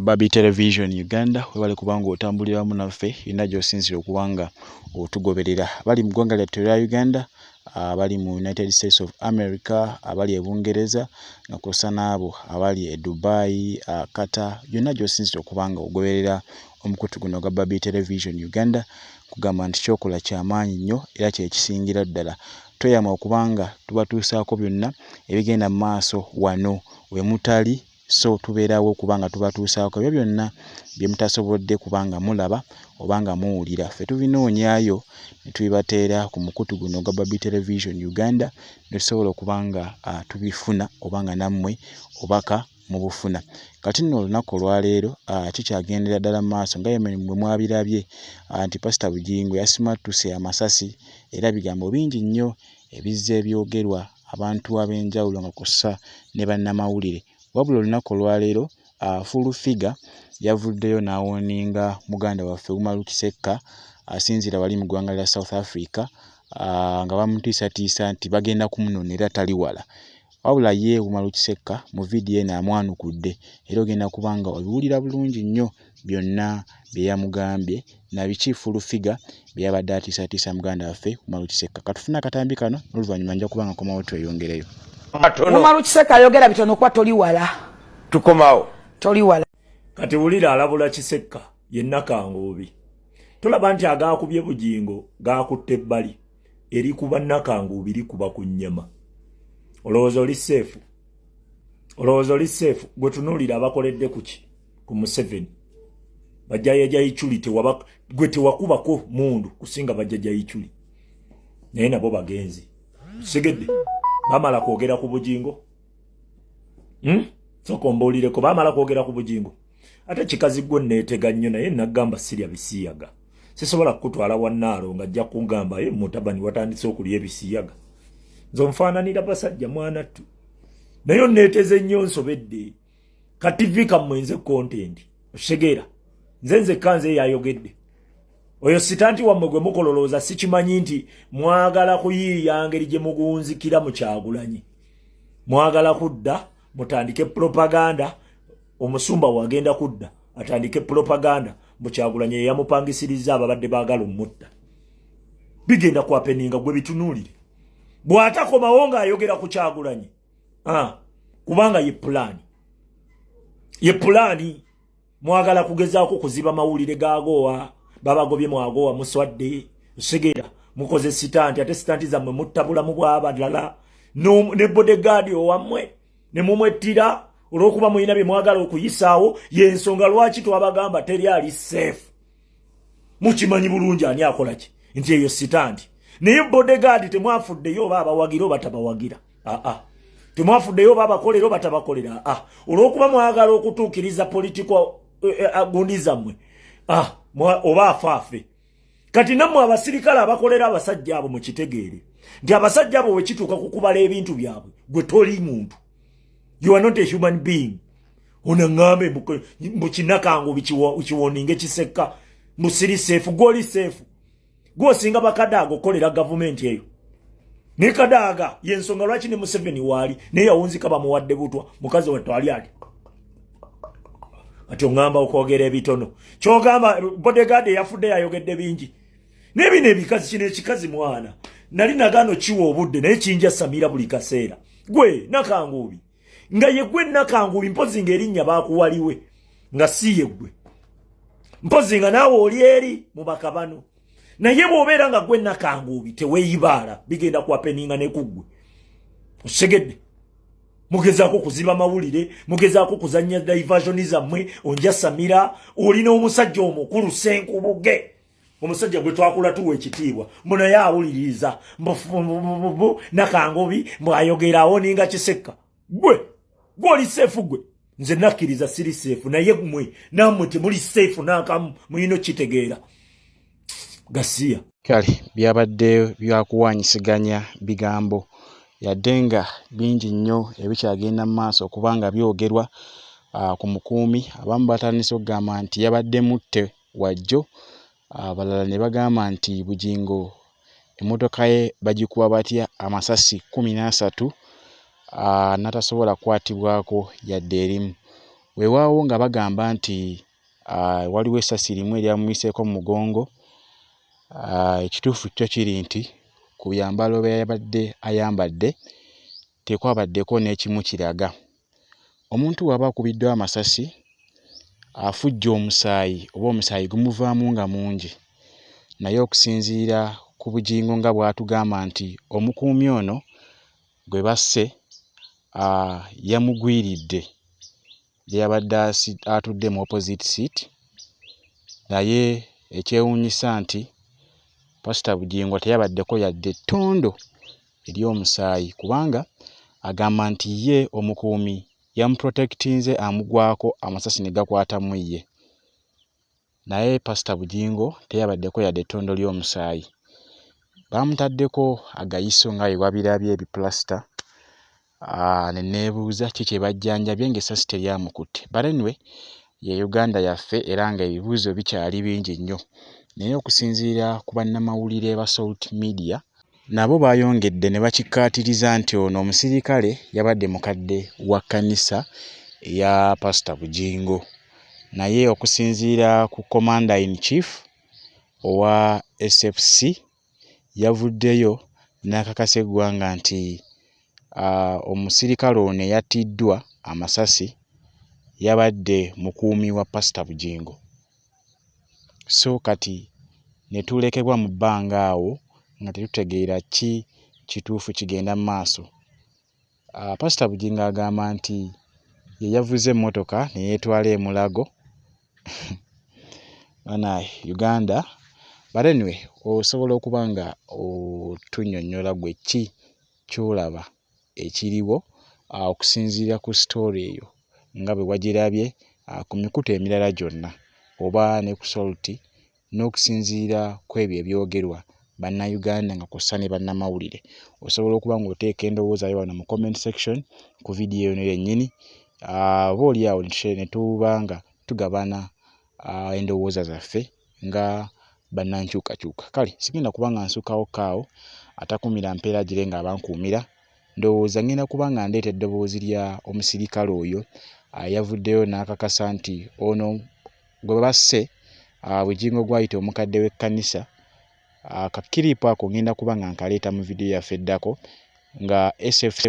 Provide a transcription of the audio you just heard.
Babi Television Uganda webale kubanga otambulira wamu naffe ina gy'osinzira okubanga otugoberera bali mu ggwanga lyattu erya Uganda abali mu United States of America abali e Bungereza nakosa n'abo abali e Dubai Qatar byonna gy'osinzira okubanga ogoberera omukutu guno gwa Babi Television Uganda kugamba nti kyokola ky'amaanyi nnyo era kyekisingira ddala toyama okubanga tubatuusaako byonna ebigenda mu maaso wano we mutali so tubeerawo kubanga tubatuusaako ebyo byonna bye mutasobodde kubanga mulaba obanga muwulira ffe tubinoonyaayo ne tubibateera ku mukutu guno gwa Babi Television Uganda ne tusobola okubanga tubifuna obanga nammwe obaka mubufuna kati nno olunaku olwaleero kikyagendera ddala mu maaso nga mwe mwabirabye nti Pastor Bugingo yasimattuse amasasi era bigambo bingi nnyo ebizze ebyogerwa abantu ab'enjawulo nga kussa ne bannamawulire wabula olunaku olwaleero Fulfigure yavuddeyo n'awoninga muganda waffe Umaru Kisekka asinzira wali mu ggwanga lya South Africa nga bamutiisatiisa nti bagenda kumunonera tali wala wabula ye Umaru Kisekka mu vidiyo eno amwanukudde era ogenda kubanga obiwulira bulungi nnyo byonna bye yamugambye na biki Fulfigure bye yabadde atiisatiisa muganda waffe Umaru Kisekka katufuna akatambi kano n'oluvannyuma nja kubanga komawo tweyongereyo. Umaru Kisekka ayogera bitono kwa toli wala tukomawo toli wala kati wulira alabula Kisekka yenna kanguubi tulaba nti agaakubye Bugingo gaakutte ebbali eri kuba nakanguubi likuba ku nnyama olowooza oli seefu gwe tunuulira abakoledde kuki ku Museveni bajjaja yichuli gwe tewakubako mundu kusinga bajjaja yichuli naye nabo bagenzi segedde bamala kwogera ku Bugingo sokombolireko bamala kwogera ku Bugingo ate kikazi gwe neetega nnyo naye nagamba sirya bisiyaga sisobola kukutwala wannaalo nga ajja kungamba mutabani watandise okulya ebisiyaga nzo nfaananira basajja mwanattu naye neeteze nnyo nsobedde ka TV kamwenze content osegeera nze kanze yayogedde oyo sitanti wammwe gwe mukololooza sikimanyi nti mwagala kuyiiya ngeri gye mugunzikira mu Kyagulanyi mwagala kudda mutandike propaganda omusumba wagenda kudda atandike propaganda mu Kyagulanyi eyamupangisiriza ababadde baagala omutta bigenda kwapeninga gwe bitunuulire bw'atakomawo ng'ayogera ku Kyagulanyi kubanga ye pulaani mwagala kugezaako kuziba mawulire gaagowa babagobye mwagowa muswadde segera mukoze sitanti ate sitanti zammwe muttabulamu bw'abalala ne bodyguard owammwe ne mumwettira olw'okuba muyina bye mwagala okuyisaawo y'ensonga lwaki twabagamba teri ali safe mukimanyi bulungi ani akola ki nti eyo sitanti naye bodyguard temwafuddeyo oba abawagira oba tabawagira temwafuddeyo oba abakolera oba tabakolera olw'okuba mwagala okutuukiriza political gundi zammwe oba afaafe kati nammwe abasirikale abakolera abasajja abo mukitegeere nti abasajja abo bwe kituuka kukubala ebintu byabwe gwe toli muntu you are not a human being onangambe mukinakangu bikiwoninge Kisekka musiri seefu gwoli seefu gwosinga bakadaaga okolera gavumenti eyo ne kadaaga yensonga lwaki ne Museveni waali naye yawunzika bamuwadde butwa mukazi wattu ali ati ati ongamba okwogera ebitono kyogamba bodyguard yafudde yayogedde bingi nebino ebikazi kino ekikazi mwana nali nagano kiwa obudde naye kinja Samira buli kaseera gwe nakanguubi nga ye gwe nakanguubi mpozi ng'erinnya baakuwaliwe nga si ye gwe mpozi nga naawe oli eri mu bakabano naye bw'obeera nga gwe nakanguubi teweeyibaala bigenda kwapeninga ne kuggwe osegedde mugezaako kuziba mawulire mugezaako kuzannya diversion zammwe onja Samira olina omusajja omukulu Senkubuge omusajja gwe twakula tuwa ekitiibwa mbona ye awuliriza nakanguubi mbw'ayogerawo ninga Kisekka gwe oli seefu gwe nze nakkiriza siri seefu naye mmwe nammwe temuli seefu n'akamu muyina okitegeera gasiya kale byabadde byakuwanyisiganya bigambo yadde nga bingi nnyo ebikyagenda mu maaso kubanga byogerwa ku mukuumi abamu batandise okugamba nti yabadde mutte wajjo abalala ne bagamba nti Bugingo emmotoka ye bagikuba batya amasasi 13 natasobola kukwatibwako yadde erimu weewaawo nga bagamba nti waliwo essasi limu eryamumiseeko mu mugongo. Ekituufu kyo kiri nti ku byambalo bye yabadde ayambadde tekwabaddeko n'ekimu kiraga. Omuntu bw'aba akubiddwa amasasi afujja omusaayi oba omusaayi gumuvaamu nga mungi, naye okusinziira ku bugingo nga bw'atugamba nti omukuumi ono gwe basse yamugwiridde gye yabadde atudde mu opposite seat. Naye ekyewuunyisa nti Pastor Bugingo teyabaddeko yadde ettondo ery'omusaayi, kubanga agamba nti ye omukuumi yamuprotectinze amugwako amasasi ne gakwata mu ye, naye Pastor Bugingo teyabaddeko yadde ettondo ly'omusaayi. Bamutaddeko agayiso nga bwe wabirabye ebipulasita. Ne neebuuza ki kye bajjanjabye ng'essasi teryamukutte. But anyway, ye Uganda yaffe era nga ebibuuzo bikyali bingi nnyo. Naye okusinziira ku bannamawulire ba Salt Media, nabo baayongedde ne bakikkaatiriza nti ono omusirikale yabadde mukadde wa kkanisa eya Pastor Bugingo. Naye okusinziira ku Commander in Chief owa SFC yavuddeyo n'akakasa eggwanga nti omusirikale ono eyattiddwa amasasi yabadde mukuumi wa Pastor Bugingo. So kati ne tulekebwa mu bbanga awo nga tetutegeera ki kituufu kigenda mu maaso. Pastor Bugingo agamba nti ye yavuze emmotoka ne yeetwala e Mulago Uganda. But anyway, osobola okuba nga otunnyonnyola gwe ki ky'olaba ekiriwo okusinziira ku story eyo nga bwe wagirabye ku mikutu emirala gyonna oba ne ku Salt, n'okusinziira ku ebyo ebyogerwa bannayuganda nga kw'ossa ne bannamawulire. Osobola okuba ng'oteeka endowooza yo wano mu comment section ku vidiyo eno yennyini. Oboolyawo ne tuba nga tugabana endowooza zaffe nga bannankyukakyuka. Kale sigenda kuba nga nsukawo kaawo, atakumira mpeera gire nga abankuumira. Ndowooza ngenda kuba nga ndeeta eddoboozi lya omusirikale oyo yavuddeyo n'akakasa nti ono gwe basse Bugingo gw'ayita omukadde w'ekkanisa. Akakiriipu ako ngenda kuba nga nkaleeta mu vidiyo yaffe eddako nga SFF